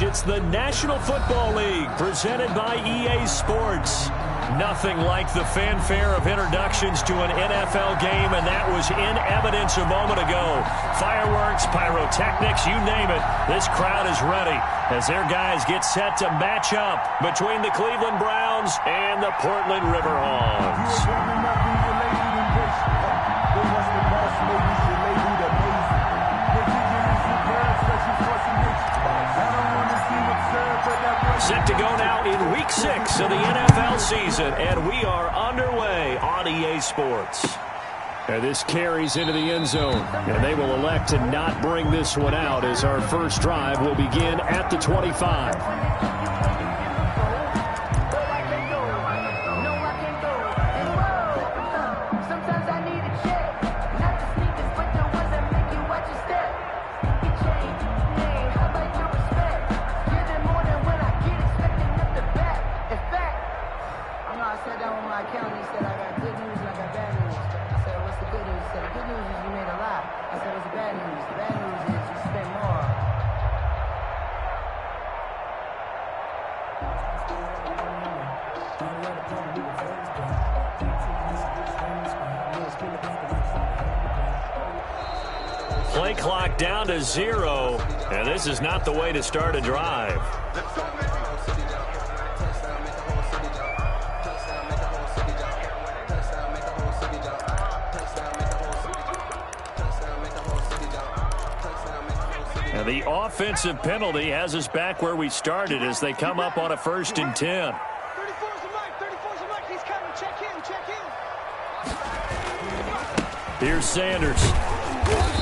It's the National Football League presented by EA Sports. Nothing like the fanfare of introductions to an NFL game, and that was in evidence a moment ago. Fireworks, pyrotechnics, you name it. This crowd is ready as their guys get set to match up between the Cleveland Browns and the Portland Riverhogs. Set to go now in Week 6 of the NFL season, and we are underway on EA Sports. And this carries into the end zone, and they will elect to not bring this one out as our first drive will begin at the 25. Play clock down to 0, and this is not the way to start a drive. And the offensive penalty has us back where we started as they come up on a 1st and 10. 34's a Mike. 34's a Mike. He's coming. Check in. Here's Sanders.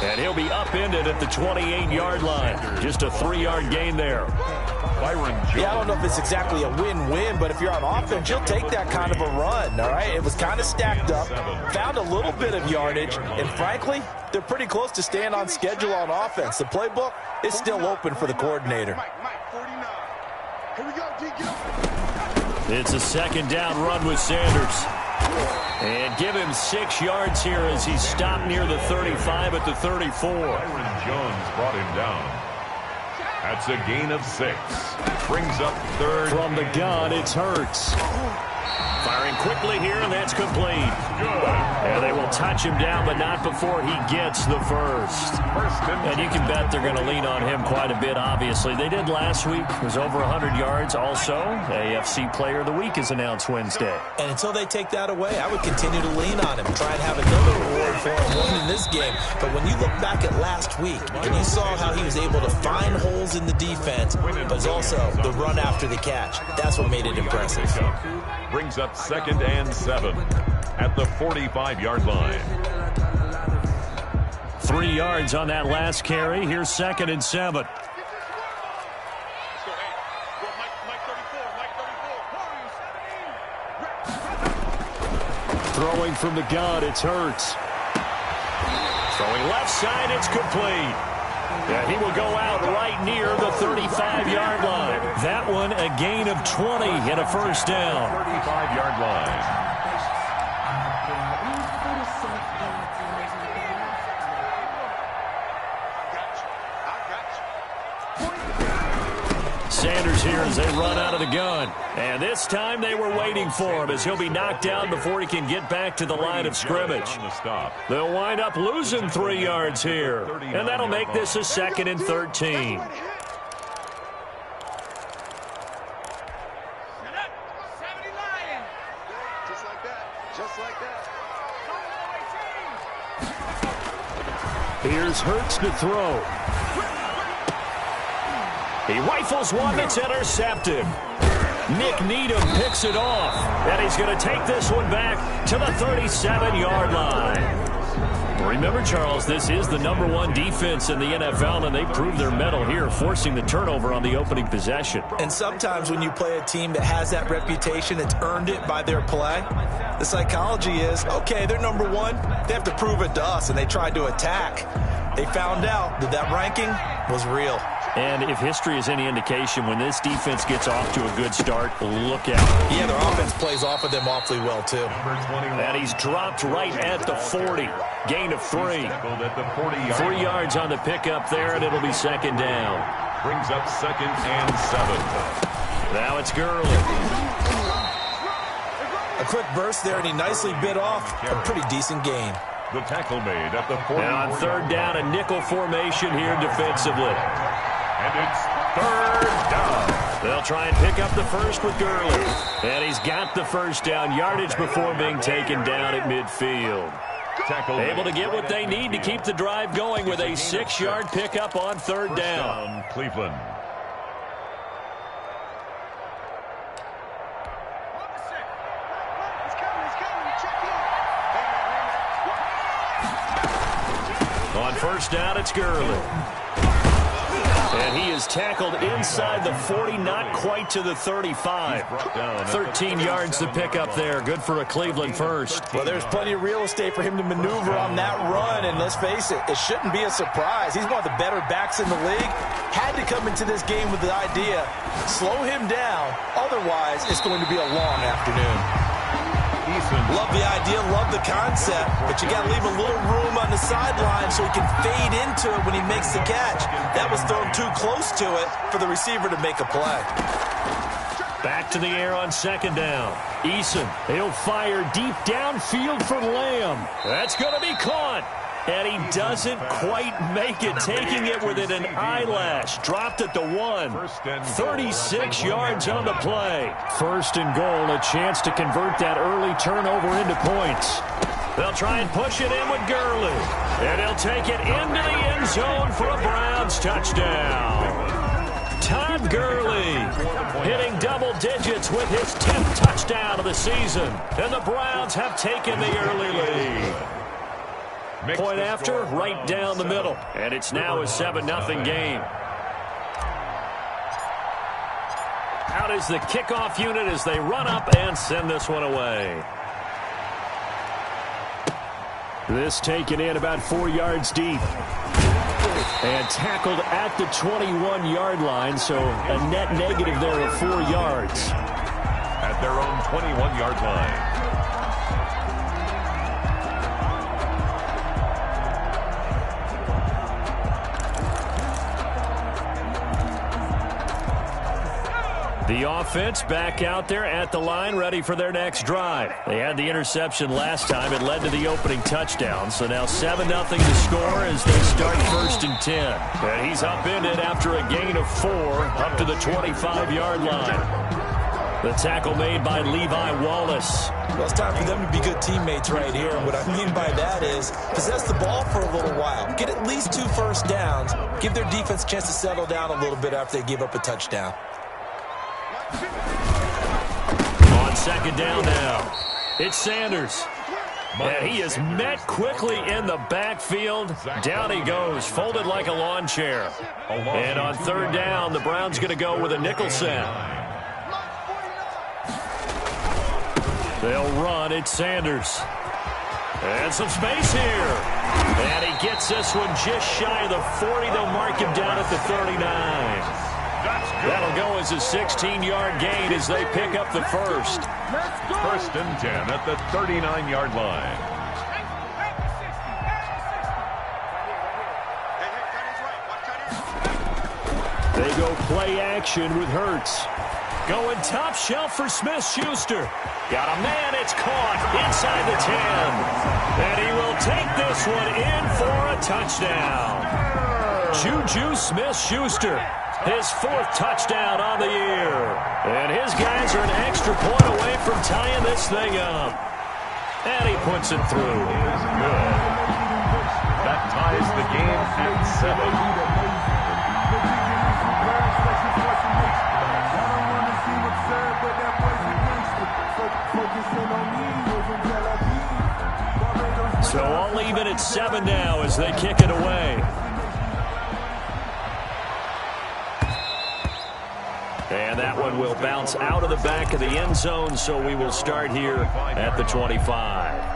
And he'll be upended at the 28-yard line. Just a 3-yard gain there. Yeah, I don't know if it's exactly a win-win, but if you're on offense, you'll take that kind of a run, all right? It was kind of stacked up, found a little bit of yardage, and frankly, they're pretty close to staying on schedule on offense. The playbook is still open for the coordinator. It's a 2nd down run with Sanders. And give him 6 yards here as he's stopped near the 35 at the 34. Byron Jones brought him down. That's a gain of 6. Brings up 3rd. From the gun, it's Hurts. Firing quickly here, and that's complete. And they will touch him down, but not before he gets the first. And you can bet they're going to lean on him quite a bit, obviously. They did last week. It was over 100 yards. Also, AFC Player of the Week is announced Wednesday. And until they take that away, I would continue to lean on him. Try and have another reward for him winning this game. But when you look back at last week, and you saw how he was able to find holes in the defense, but also the run after the catch, that's what made it impressive. Brings up 2nd and 7 at the 45-yard line. 3 yards on that last carry. Here's 2nd and 7. Throwing from the gun, it's Hurts. Throwing left side, it's complete. Yeah, he will go out right near the 35-yard line. That one a gain of 20 and a 1st down. 35-yard line. Sanders here as they run out of the gun. And this time they were waiting for him as he'll be knocked down before he can get back to the line of scrimmage. They'll wind up losing 3 yards here. And that'll make this a 2nd and 13. Here's Hurts to throw. He rifles one that's intercepted. Nick Needham picks it off, and he's going to take this one back to the 37-yard line. Remember, Charles, this is the #1 defense in the NFL, and they proved their mettle here, forcing the turnover on the opening possession. And sometimes when you play a team that has that reputation, it's earned it by their play. The psychology is, okay, they're #1. They have to prove it to us, and they tried to attack. They found out that that ranking was real. And if history is any indication, when this defense gets off to a good start, look out. Yeah, their offense plays off of them awfully well, too. And he's dropped right at the 40. Gain of 3. 3 yards on the pickup there, and it'll be 2nd down. Brings up 2nd and 7. Now it's Gurley. A quick burst there, and he nicely bit off a pretty decent gain. The tackle made at the 40. And on 3rd down, a nickel formation here defensively. And it's 3rd down. They'll try and pick up the first with Gurley. And he's got the first down yardage before being taken down at midfield. Tackle Able to get what they need to keep the drive going with a 6-yard pickup on 3rd down. Cleveland. On 1st down, it's Gurley. And he is tackled inside the 40, not quite to the 35. 13 yards to pick up there. Good for a Cleveland first. Well, there's plenty of real estate for him to maneuver on that run, and let's face it, it shouldn't be a surprise. He's one of the better backs in the league. Had to come into this game with the idea, slow him down, otherwise it's going to be a long afternoon. Love the idea, love the concept, but you got to leave a little room on the sideline so he can fade into it when he makes the catch. That was thrown too close to it for the receiver to make a play. Back to the air on 2nd down. Eason, he'll fire deep downfield for Lamb. That's going to be caught. And he doesn't quite make it, taking it within an eyelash. Dropped at the 1. 36 yards on the play. 1st and goal, a chance to convert that early turnover into points. They'll try and push it in with Gurley. And he'll take it into the end zone for a Browns touchdown. Todd Gurley hitting double digits with his 10th touchdown of the season. And the Browns have taken the early lead. Point after, right down the middle. And it's now a 7-0 game. Out is the kickoff unit as they run up and send this one away. This taken in about 4 yards deep. And tackled at the 21-yard line, so a net negative there of 4 yards. At their own 21-yard line. The offense back out there at the line, ready for their next drive. They had the interception last time. It led to the opening touchdown. So now 7-0 to score as they start 1st and 10. And he's upended after a gain of 4 up to the 25-yard line. The tackle made by Levi Wallace. Well, it's time for them to be good teammates right here. And what I mean by that is possess the ball for a little while. Get at least 2 first downs. Give their defense a chance to settle down a little bit after they give up a touchdown. On 2nd down now, it's Sanders. And he is met quickly in the backfield. Down he goes, folded like a lawn chair. And on 3rd down, the Browns going to go with a nickel set. They'll run, it's Sanders. And some space here. And he gets this one just shy of the 40. They'll mark him down at the 39. That'll go as a 16-yard gain as they pick up the first. 1st and 10 at the 39-yard line. They go play action with Hurts. Going top shelf for Smith-Schuster. Got a man, it's caught inside the 10. And he will take this one in for a touchdown. Juju Smith-Schuster. His 4th touchdown on the year. And his guys are an extra point away from tying this thing up. And he puts it through. Good. That ties the game at 7. So all even at 7 now as they kick it away. And that one will bounce out of the back of the end zone, so we will start here at the 25.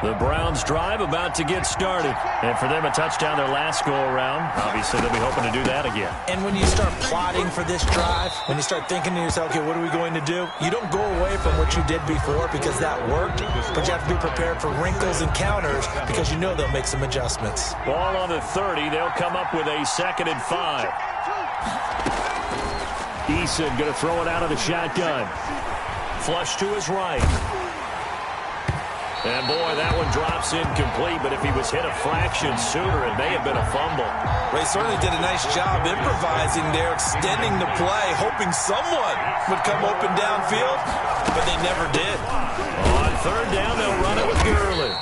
The Browns drive about to get started. And for them, a touchdown their last go-around. Obviously, they'll be hoping to do that again. And when you start plotting for this drive, when you start thinking to yourself, okay, what are we going to do? You don't go away from what you did before because that worked, but you have to be prepared for wrinkles and counters because you know they'll make some adjustments. Ball on the 30. They'll come up with a 2nd and 5. Eason going to throw it out of the shotgun. Flush to his right. And, boy, that one drops incomplete, but if he was hit a fraction sooner, it may have been a fumble. They certainly did a nice job improvising there, extending the play, hoping someone would come open downfield, but they never did. On 3rd down, they'll run it with Gurley.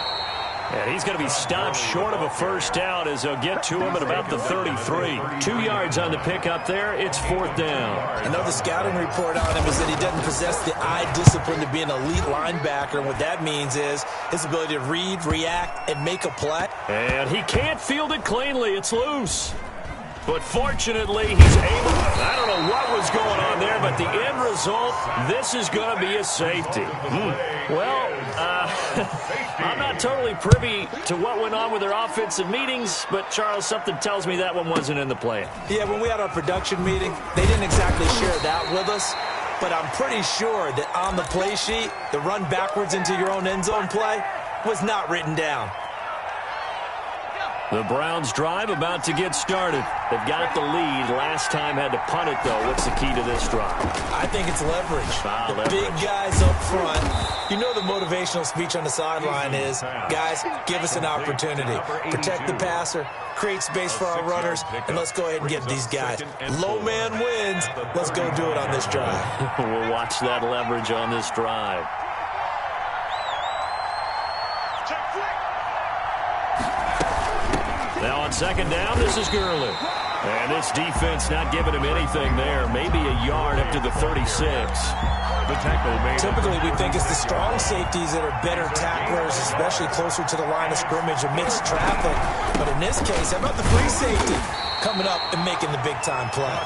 And he's going to be stopped short of a 1st down as they'll get to him at about the 33. 2 yards on the pickup there. It's 4th down. I know the scouting report on him is that he doesn't possess the eye discipline to be an elite linebacker. And what that means is his ability to read, react, and make a play. And he can't field it cleanly. It's loose. But fortunately, he's able. I don't know what was going on there, but the end result, this is going to be a safety. Well, I'm not totally privy to what went on with their offensive meetings, but, Charles, something tells me that one wasn't in the plan. Yeah, when we had our production meeting, they didn't exactly share that with us, but I'm pretty sure that on the play sheet, the run backwards into your own end zone play was not written down. The Browns drive about to get started. They've got the lead. Last time had to punt it, though. What's the key to this drive? I think it's leverage. Leverage. Big guys up front. You know the motivational speech on the sideline is, guys, give us an opportunity. Protect the passer, create space for our runners, and let's go ahead and get these guys. Low man wins. Let's go do it on this drive. We'll watch that leverage on this drive. Now on 2nd down, this is Gurley. And this defense not giving him anything there. Maybe a yard up to the 36. The tackle made. Typically, we think it's the strong safeties that are better tacklers, especially closer to the line of scrimmage amidst traffic. But in this case, how about the free safety coming up and making the big-time play?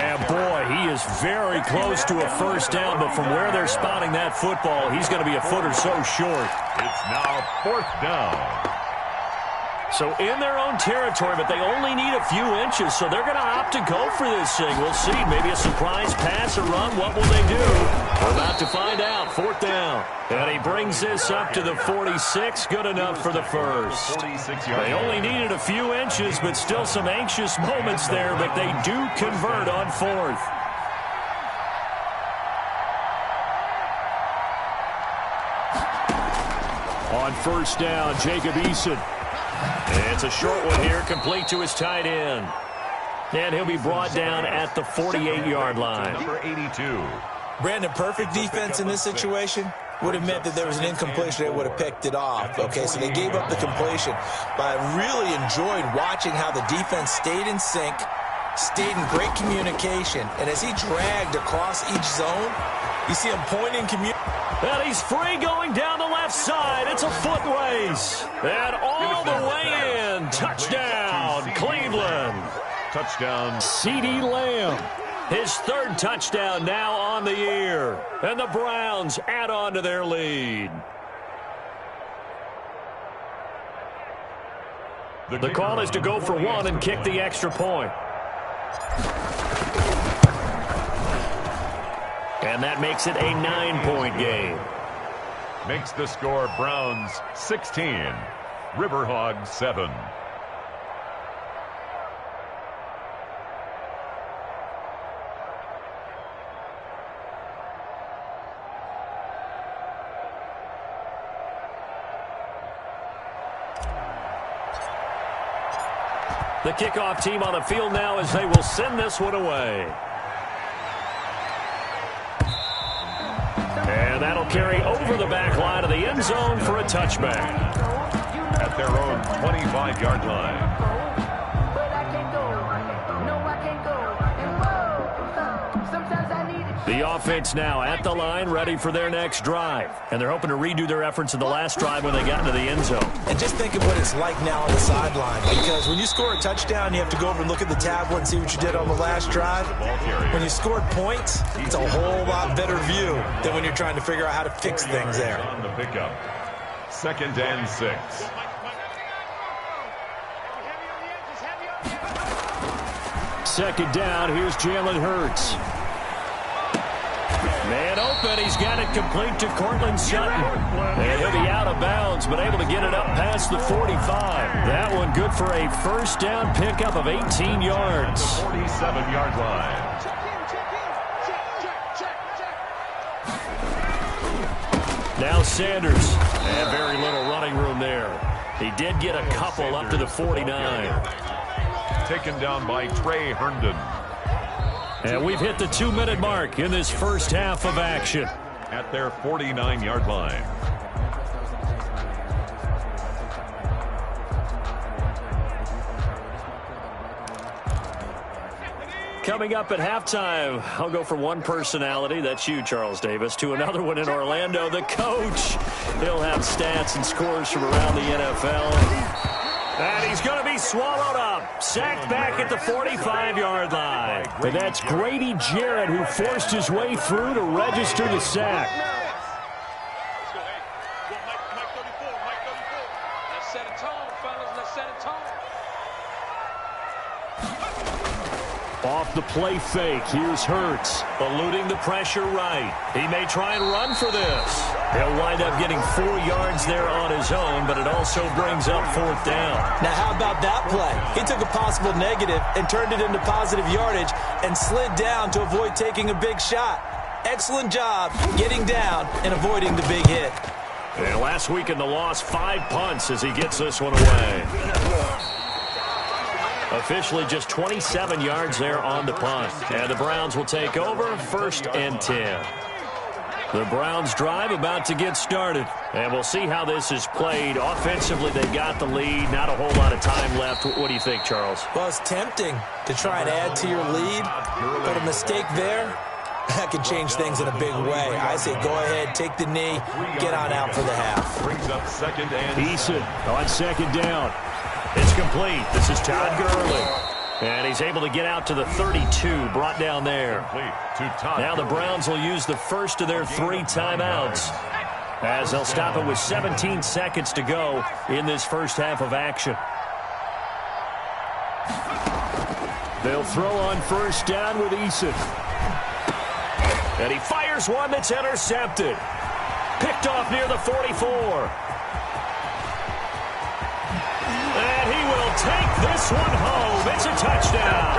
And, boy, he is very close to a 1st down, but from where they're spotting that football, he's going to be a foot or so short. It's now 4th down. So in their own territory, but they only need a few inches, so they're going to opt to go for this thing. We'll see. Maybe a surprise pass or run. What will they do? We're about to find out. 4th down. And he brings this up to the 46. Good enough for the first. They only needed a few inches, but still some anxious moments there, but they do convert on 4th. On 1st down, Jacob Eason. It's a short one here, complete to his tight end. And he'll be brought down at the 48-yard line. Number 82. Brandon, perfect defense in this situation would have meant that there was an incompletion. They would have picked it off. Okay, so they gave up the completion. But I really enjoyed watching how the defense stayed in sync, stayed in great communication. And as he dragged across each zone, you see him pointing and he's free going down the left side. It's a foot race. And all the way in. Touchdown, Cleveland. Touchdown. CeeDee Lamb. His 3rd touchdown now on the year. And the Browns add on to their lead. The call is to go for 1 and kick the extra point. And that makes it a 9-point game. Makes the score Browns 16, Riverhogs 7. The kickoff team on the field now as they will send this one away. And that'll carry over the back line of the end zone for a touchback. At their own 25-yard line. The offense now at the line, ready for their next drive. And they're hoping to redo their efforts in the last drive when they got into the end zone. And just think of what it's like now on the sideline. Because when you score a touchdown, you have to go over and look at the tablet and see what you did on the last drive. When you scored points, it's a whole lot better view than when you're trying to figure out how to fix things there. On the pickup. 2nd and 6. Second down, here's Jalen Hurts. Man open, he's got it complete to Cortland Sutton. And he'll be out of bounds, but able to get it up past the 45. That one good for a first down pickup of 18 yards. 47-yard line. Now Sanders, and very little running room there. He did get a couple up to the 49. Taken down by Trey Herndon. And we've hit the 2-minute mark in this first half of action. At their 49-yard line. Coming up at halftime, I'll go from one personality, that's you, Charles Davis, to another one in Orlando, the coach. He'll have stats and scores from around the NFL. And he's going to be swallowed up. Sacked back at the 45-yard line. And that's Grady Jarrett who forced his way through to register the sack. Let's set a tone, fellas. Let's set a tone. Off the play fake, here's Hurts, eluding the pressure right. He may try and run for this. He'll wind up getting 4 yards there on his own, but it also brings up 4th down. Now, how about that play? He took a possible negative and turned it into positive yardage and slid down to avoid taking a big shot. Excellent job getting down and avoiding the big hit. And last week in the loss, 5 punts as he gets this one away. Officially just 27 yards there on the punt. And the Browns will take over 1st and 10. The Browns drive about to get started. And we'll see how this is played. Offensively, they got the lead. Not a whole lot of time left. What do you think, Charles? Well, it's tempting to try and add to your lead. But a mistake there, that can change things in a big way. I say go ahead, take the knee, get on out for the half. Brings up 2nd and Eason on 2nd down. It's complete. This is Todd Gurley. And he's able to get out to the 32, brought down there. Now the Browns will use the first of their 3 timeouts as they'll stop it with 17 seconds to go in this first half of action. They'll throw on 1st down with Eason. And he fires one that's intercepted. Picked off near the 44. And he will take this one home. It's a touchdown.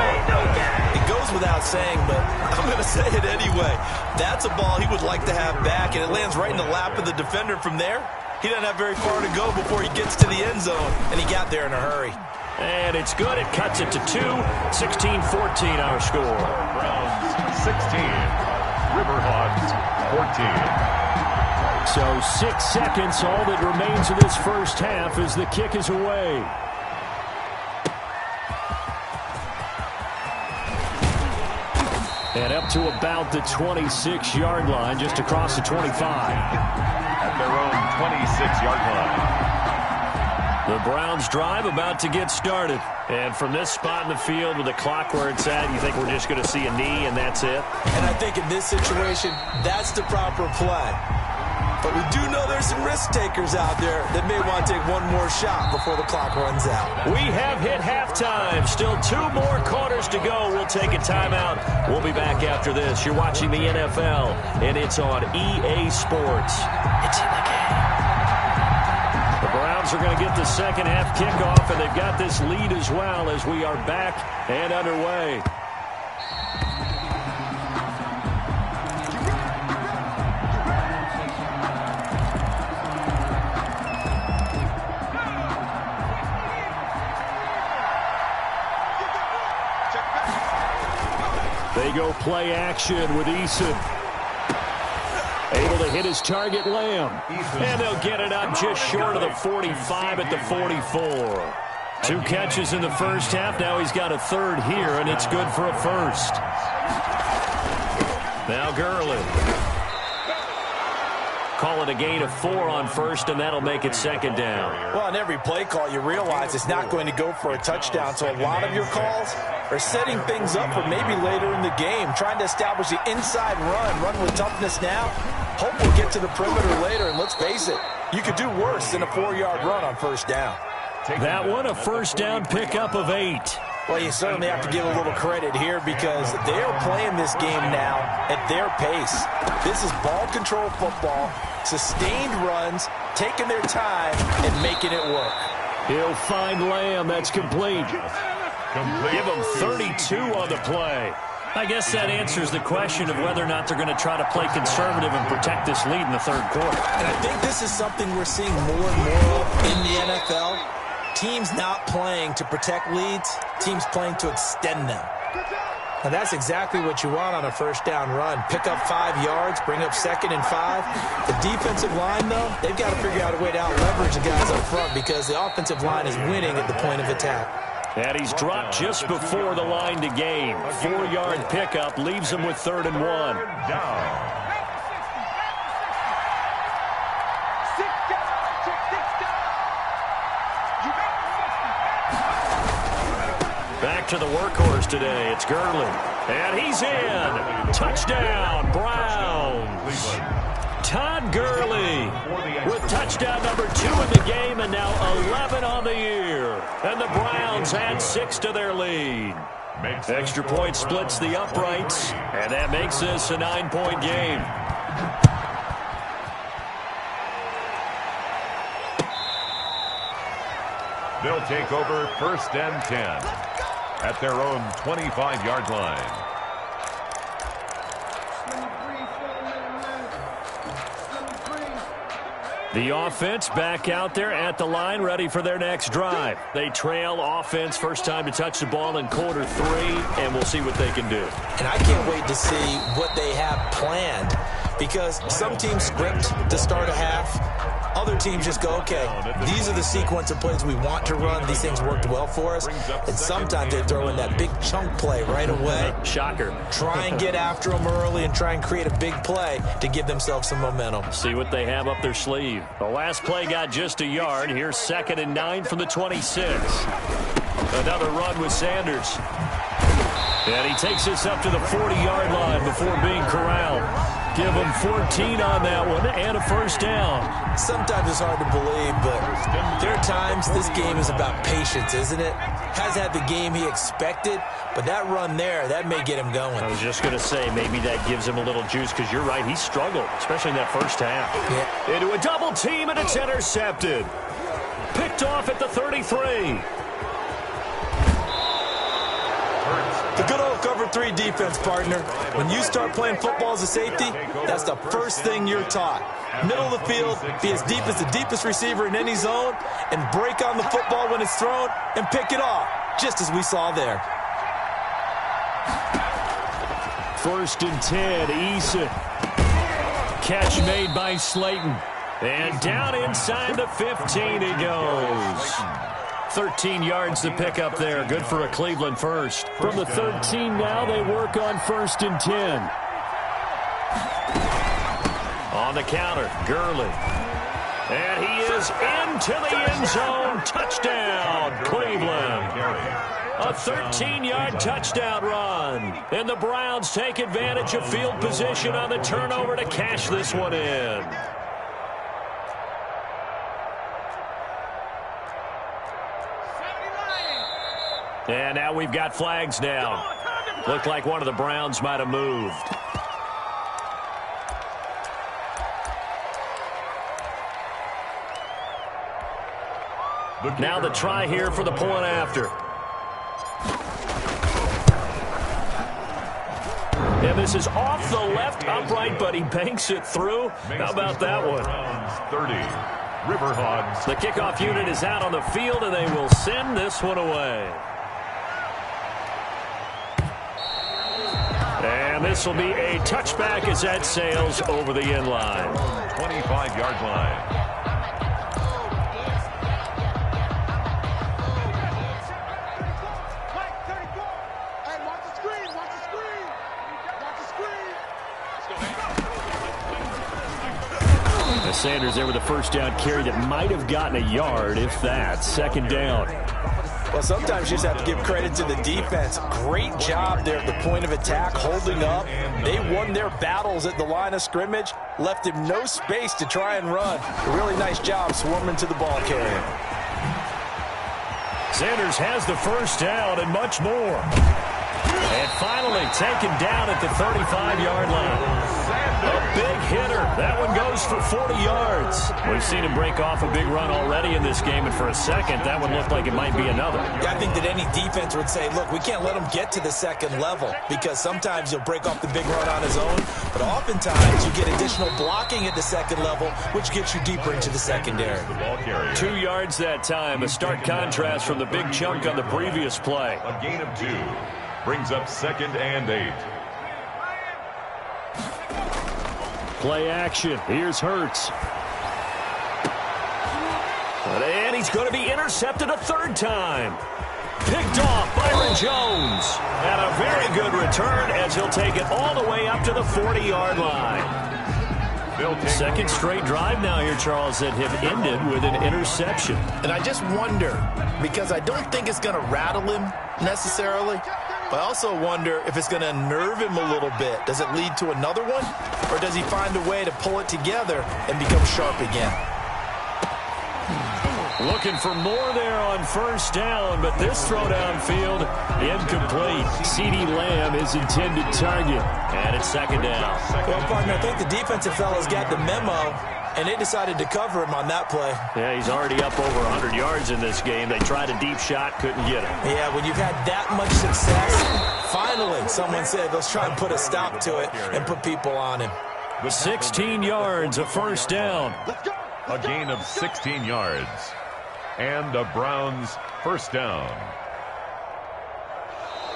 It goes without saying, but I'm going to say it anyway. That's a ball he would like to have back, and it lands right in the lap of the defender from there. He doesn't have very far to go before he gets to the end zone, and he got there in a hurry. And it's good. It cuts it to 2. 16-14 our score. Browns 16. Riverhogs 14. So 6 seconds, all that remains of this first half as the kick is away. And up to about the 26-yard line, just across the 25. At their own 26-yard line. The Browns drive about to get started. And from this spot in the field with the clock where it's at, you think we're just going to see a knee and that's it? And I think in this situation, that's the proper play. But we do know there's some risk takers out there that may want to take one more shot before the clock runs out. We have hit halftime. Still 2 more quarters to go. We'll take a timeout. We'll be back after this. You're watching the NFL, and it's on EA Sports. It's in the game. The Browns are going to get the second half kickoff, and they've got this lead as well as we are back and underway. They go play action with Eason. Able to hit his target, Lamb. And they'll get it up just short of the 45 at the 44. 2 catches in the first half. Now he's got a 3rd here, and it's good for a 1st. Now Gurley. Call it a gain of 4 on 1st, and that'll make it 2nd down. Well, on every play call, you realize it's not going to go for a touchdown. So a lot of your calls, or setting things up for maybe later in the game, trying to establish the inside run with toughness now. Hope we'll get to the perimeter later, and let's face it, you could do worse than a 4-yard run on first down. That one a first down pickup of 8. Well, you certainly have to give a little credit here because they're playing this game now at their pace. This is ball control football, sustained runs, taking their time, and making it work. He'll find Lamb. That's complete. Give him 32 on the play. I guess that answers the question of whether or not they're going to try to play conservative and protect this lead in the third quarter. And I think this is something we're seeing more and more of in the NFL. Teams not playing to protect leads, teams playing to extend them. And that's exactly what you want on a first down run. Pick up 5 yards, bring up 2nd and 5. The defensive line, though, they've got to figure out a way to out-leverage the guys up front because the offensive line is winning at the point of attack. And he's dropped just before the line to gain. 4-yard pickup leaves him with 3rd and 1. Down. Back to the workhorse today. It's Gurley. And he's in. Touchdown, Browns. Todd Gurley with touchdown number 2 in the game and now 11 on the year. And the Browns add 6 to their lead. Extra point splits the uprights, and that makes this a 9-point game. They'll take over 1st and 10 at their own 25-yard line. The offense back out there at the line, ready for their next drive. They trail offense, first time to touch the ball in quarter 3, and we'll see what they can do. And I can't wait to see what they have planned because some teams script to start a half. Other teams just go, okay, these are the sequence of plays we want to run. These things worked well for us. And sometimes they throw in that big chunk play right away. Shocker. Try and get after them early and try and create a big play to give themselves some momentum. See what they have up their sleeve. The last play got just a yard. Here's 2nd and 9 from the 26. Another run with Sanders. And he takes us up to the 40-yard line before being corralled. Give him 14 on that one and a first down. Sometimes it's hard to believe, but there are times this game is about patience, isn't it? Has had the game he expected, but that run there, that may get him going. I was just going to say, maybe that gives him a little juice because you're right, he struggled, especially in that first half. Yeah. Into a double team, and it's intercepted. Picked off at the 33. The good old cover 3 defense, partner. When you start playing football as a safety, that's the first thing you're taught. Middle of the field, be as deep as the deepest receiver in any zone, and break on the football when it's thrown and pick it off, just as we saw there. 1st and 10, Eason. Catch made by Slayton. And down inside the 15 he goes. 13 yards to pick up there. Good for a Cleveland first. From the 13 now, they work on 1st and 10. On the counter, Gurley. And he is into the end zone. Touchdown, Cleveland. A 13-yard touchdown run. And the Browns take advantage of field position on the turnover to cash this one in. And now we've got flags down. Looked like one of the Browns might have moved. Now the try here for the point after. And this is off the left upright, but he banks it through. How about that one? 30. Riverhogs. The kickoff unit is out on the field, and they will send this one away. And this will be a touchback as that sails over the end line. 25-yard line. Sanders there with a first down carry that might have gotten a yard, if that. 2nd down. Well, sometimes you just have to give credit to the defense. Great job there at the point of attack, holding up. They won their battles at the line of scrimmage, left him no space to try and run. A really nice job swarming to the ball carrier. Sanders has the first down and much more. And finally taken down at the 35-yard line. A big hitter. That one goes for 40 yards. We've seen him break off a big run already in this game, and for a second, that one looked like it might be another. Yeah, I think that any defense would say, look, we can't let him get to the second level, because sometimes he'll break off the big run on his own, but oftentimes you get additional blocking at the second level, which gets you deeper into the secondary. 2 yards that time, a stark contrast from the big chunk on the previous play. A gain of 2 brings up 2nd and 8. Play action. Here's Hurts. And he's going to be intercepted a third time. Picked off Byron Jones. And a very good return as he'll take it all the way up to the 40-yard line. Second straight drive now here, Charles, that have ended with an interception. And I just wonder, because I don't think it's going to rattle him necessarily, but I also wonder if it's going to unnerve him a little bit. Does it lead to another one? Or does he find a way to pull it together and become sharp again? Looking for more there on first down, but this throw downfield incomplete. CeeDee Lamb is intended target, and it's second down. Well, partner, I think the defensive fellas got the memo, and they decided to cover him on that play. Yeah, he's already up over 100 yards in this game. They tried a deep shot, couldn't get him. Yeah, when you've had that much success, finally someone said, let's try and put a stop to it and put people on him. 16 yards, a first down. A gain of 16 yards. And the Browns first down.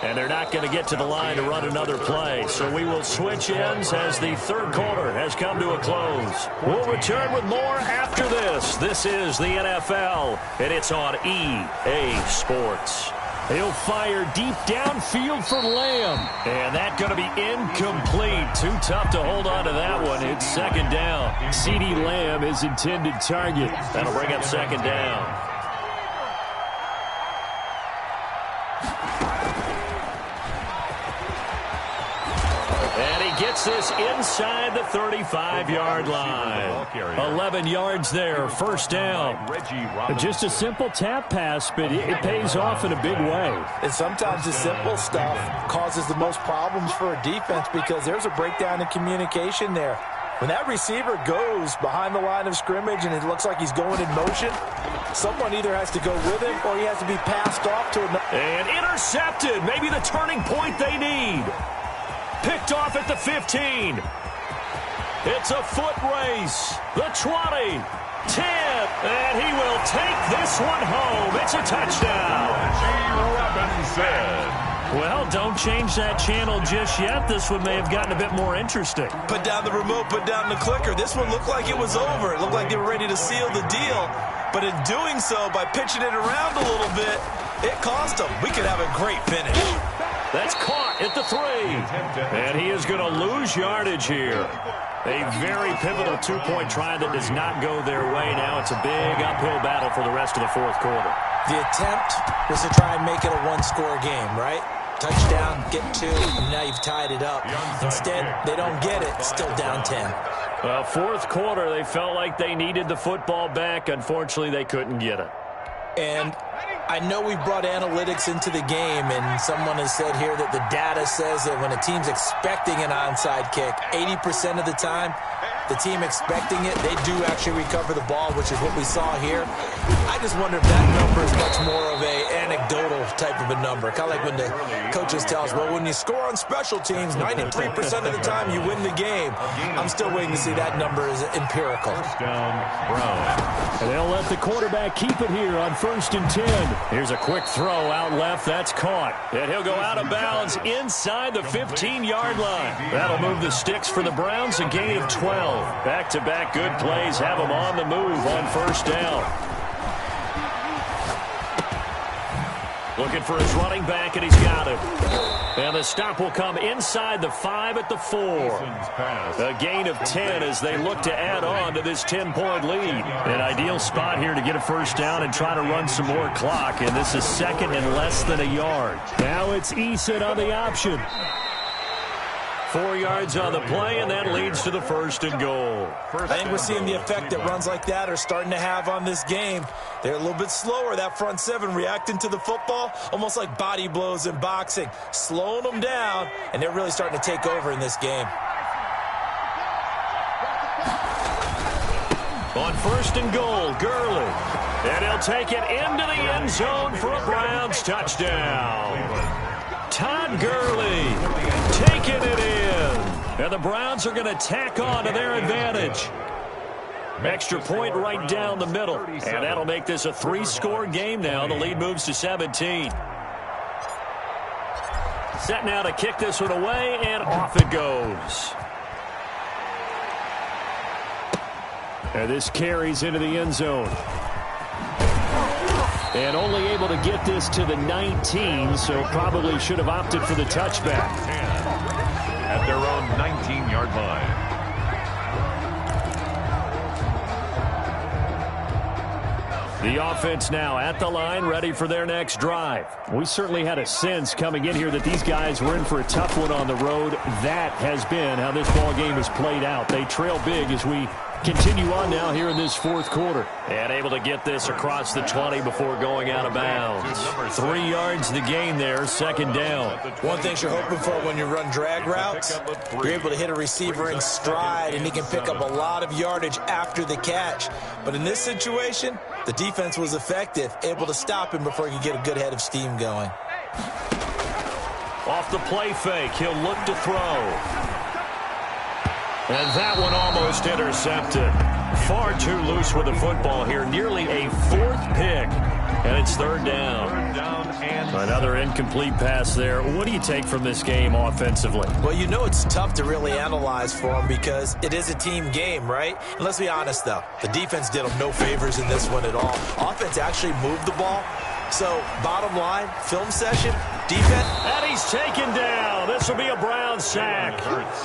And they're not going to get to the line to run another play. So we will switch ends as the third quarter has come to a close. We'll return with more after this. This is the NFL, and it's on EA Sports. He'll fire deep downfield for Lamb. And that's going to be incomplete. Too tough to hold on to that one. It's second down. CeeDee Lamb is intended target. That'll bring up second down. Gets this inside the 35-yard line. 11 yards there, first down. Just a simple tap pass, but it pays off in a big way. And sometimes the simple stuff causes the most problems for a defense because there's a breakdown in communication there. When that receiver goes behind the line of scrimmage and it looks like he's going in motion, someone either has to go with him or he has to be passed off to another. And intercepted, maybe the turning point they need. Picked off at the 15. It's a foot race. The 20. 10. And he will take this one home. It's a touchdown. Well, don't change that channel just yet. This one may have gotten a bit more interesting. Put down the remote, put down the clicker. This one looked like it was over. It looked like they were ready to seal the deal. But in doing so, by pitching it around a little bit, it cost them. We could have a great finish. That's caught at the 3. And he is going to lose yardage here. A very pivotal two-point try that does not go their way. Now it's a big uphill battle for the rest of the fourth quarter. The attempt was to try and make it a one-score game, right? Touchdown, get 2, and now you've tied it up. Instead, they don't get it. Still down 10. Well, fourth quarter, they felt like they needed the football back. Unfortunately, they couldn't get it. And I know we brought analytics into the game, and someone has said here that the data says that when a team's expecting an onside kick, 80% of the time, the team expecting it, they do actually recover the ball, which is what we saw here. I just wonder if that number is much more of a anecdotal type of a number. Kind of like when the coaches tell us, well, when you score on special teams, 93% of the time you win the game. I'm still waiting to see that number is empirical. First down, Browns. And they'll let the quarterback keep it here on 1st and 10. Here's a quick throw out left. That's caught. And he'll go out of bounds inside the 15-yard line. That'll move the sticks for the Browns, a gain of 12. Back-to-back good plays have them on the move on first down. Looking for his running back, and he's got it. And the stop will come inside the 5 at the 4. A gain of 10 as they look to add on to this 10-point lead. An ideal spot here to get a first down and try to run some more clock, and this is second and less than a yard. Now it's Eason on the option. 4 yards on the play, and that leads to the 1st and goal. I think we're seeing the effect that runs like that are starting to have on this game. They're a little bit slower, that front 7, reacting to the football, almost like body blows in boxing, slowing them down, and they're really starting to take over in this game. On 1st and goal, Gurley. And he'll take it into the end zone for a Browns touchdown. Todd Gurley taking it in. And the Browns are going to tack on to their advantage. Extra point right down the middle. And that'll make this a 3-score game now. The lead moves to 17. Set now to kick this one away, and off it goes. And this carries into the end zone. And only able to get this to the 19, so probably should have opted for the touchback. At their own 19-yard line. The offense now at the line, ready for their next drive. We certainly had a sense coming in here that these guys were in for a tough one on the road. That has been how this ball game has played out. They trail big as we continue on now here in this 4th quarter. And able to get this across the 20 before going out of bounds. 3 yards the gain there, 2nd down. One thing you're hoping for when you run drag routes, you're able to hit a receiver in stride, and he can pick up a lot of yardage after the catch. But in this situation, the defense was effective, able to stop him before he could get a good head of steam going. Off the play fake, he'll look to throw. And that one almost intercepted. Far too loose with the football here. Nearly a 4th pick. And it's 3rd down. Another incomplete pass there. What do you take from this game offensively? Well, you know it's tough to really analyze for them because it is a team game, right? And let's be honest, though. The defense did them no favors in this one at all. Offense actually moved the ball. So, bottom line, film session, defense. And he's taken down. This will be a Brown sack.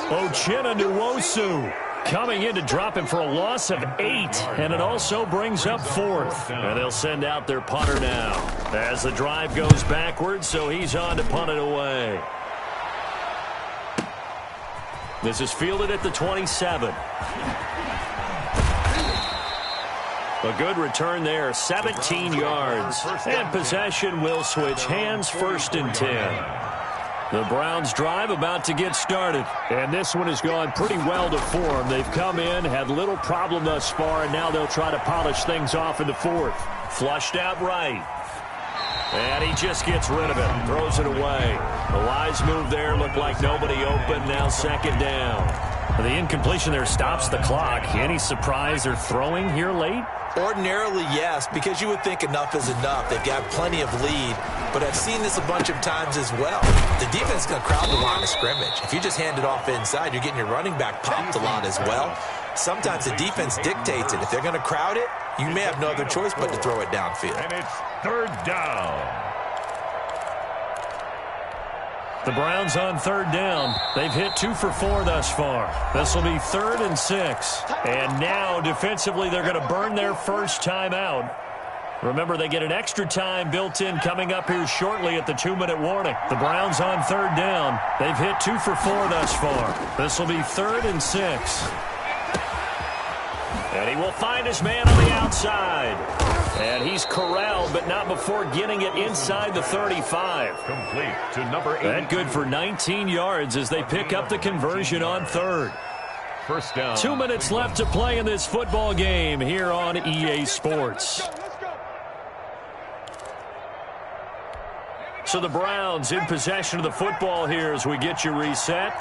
Uchenna Nwosu coming in to drop him for a loss of 8. And it also brings up 4th. And they'll send out their punter now as the drive goes backwards, so he's on to punt it away. This is fielded at the 27. A good return there, 17 yards. And possession will switch hands, 1st and 10. The Browns drive about to get started. And this one has gone pretty well to form. They've come in, had little problem thus far, and now they'll try to polish things off in the 4th. Flushed out right. And he just gets rid of it, throws it away. The wise move there, looked like nobody open, now 2nd down. The incompletion there stops the clock. Any surprise they're throwing here late? Ordinarily, yes, because you would think enough is enough. They've got plenty of lead, but I've seen this a bunch of times as well. The defense is going to crowd the line of scrimmage. If you just hand it off inside, you're getting your running back popped a lot as well. Sometimes the defense dictates it. If they're going to crowd it, you may have no other choice but to throw it downfield. And it's 3rd down. The Browns on 3rd down. They've hit 2 for 4 thus far. This will be 3rd and 6. And now, defensively, they're going to burn their first time out. Remember, they get an extra time built in coming up here shortly at the 2-minute warning. The Browns on 3rd down. They've hit 2 for 4 thus far. This will be 3rd and 6. And he will find his man on the outside. And he's corralled, but not before getting it inside the 35. Complete to number 8. That good for 19 yards as they pick up the conversion on 3rd. 1st down. 2 minutes left to play in this football game here on EA Sports. So the Browns in possession of the football here as we get you reset.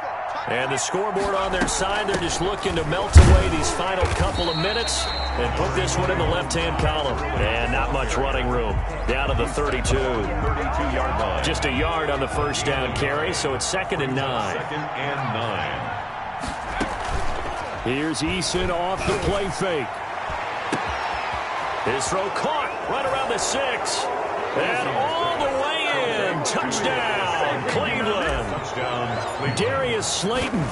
And the scoreboard on their side, they're just looking to melt away these final couple of minutes and put this one in the left-hand column. And not much running room. Down to the 32. 32-yard line. Just a yard on the first down carry, so it's 2nd and 9. 2nd and 9. Here's Eason off the play fake. His throw caught right around the 6. And all the way in. Touchdown, Cleveland. Darius Slayton,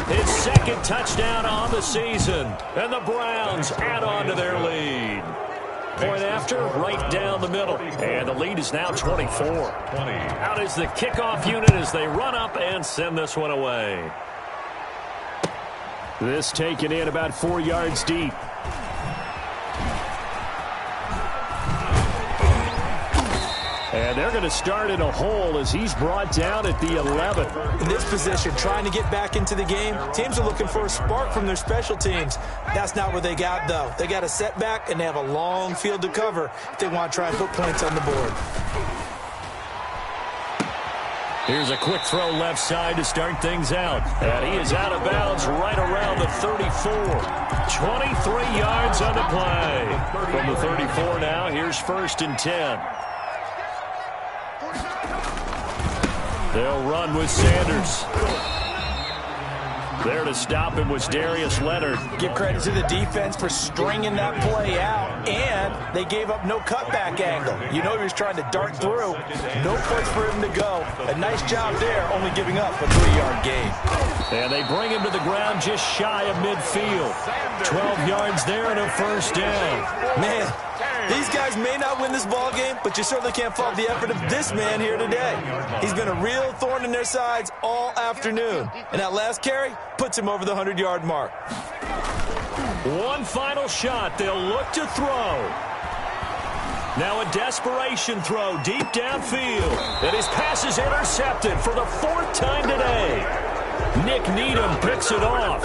his second touchdown on the season. And the Browns add on to their lead. Point after, right down the middle. And the lead is now 24. Out is the kickoff unit as they run up and send this one away. This taken in about 4 yards deep. And they're going to start in a hole as he's brought down at the 11. In this position, trying to get back into the game, teams are looking for a spark from their special teams. That's not what they got, though. They got a setback, and they have a long field to cover if they want to try and put points on the board. Here's a quick throw left side to start things out. And he is out of bounds right around the 34. 23 yards on the play. From the 34 now, here's 1st and 10. They'll run with Sanders. There to stop him was Darius Leonard. Give credit to the defense for stringing that play out, and they gave up no cutback angle. You know he was trying to dart through. No place for him to go. A nice job there, only giving up a 3-yard gain. And they bring him to the ground just shy of midfield. 12 yards there and a 1st down. Man, these guys may not win this ball game, but you certainly can't fault the effort of this man here today. He's been a real thorn in their sides all afternoon. And that last carry puts him over the 100-yard mark. One final shot. They'll look to throw. Now a desperation throw deep downfield. And his pass is intercepted for the 4th time today. Nick Needham picks it off.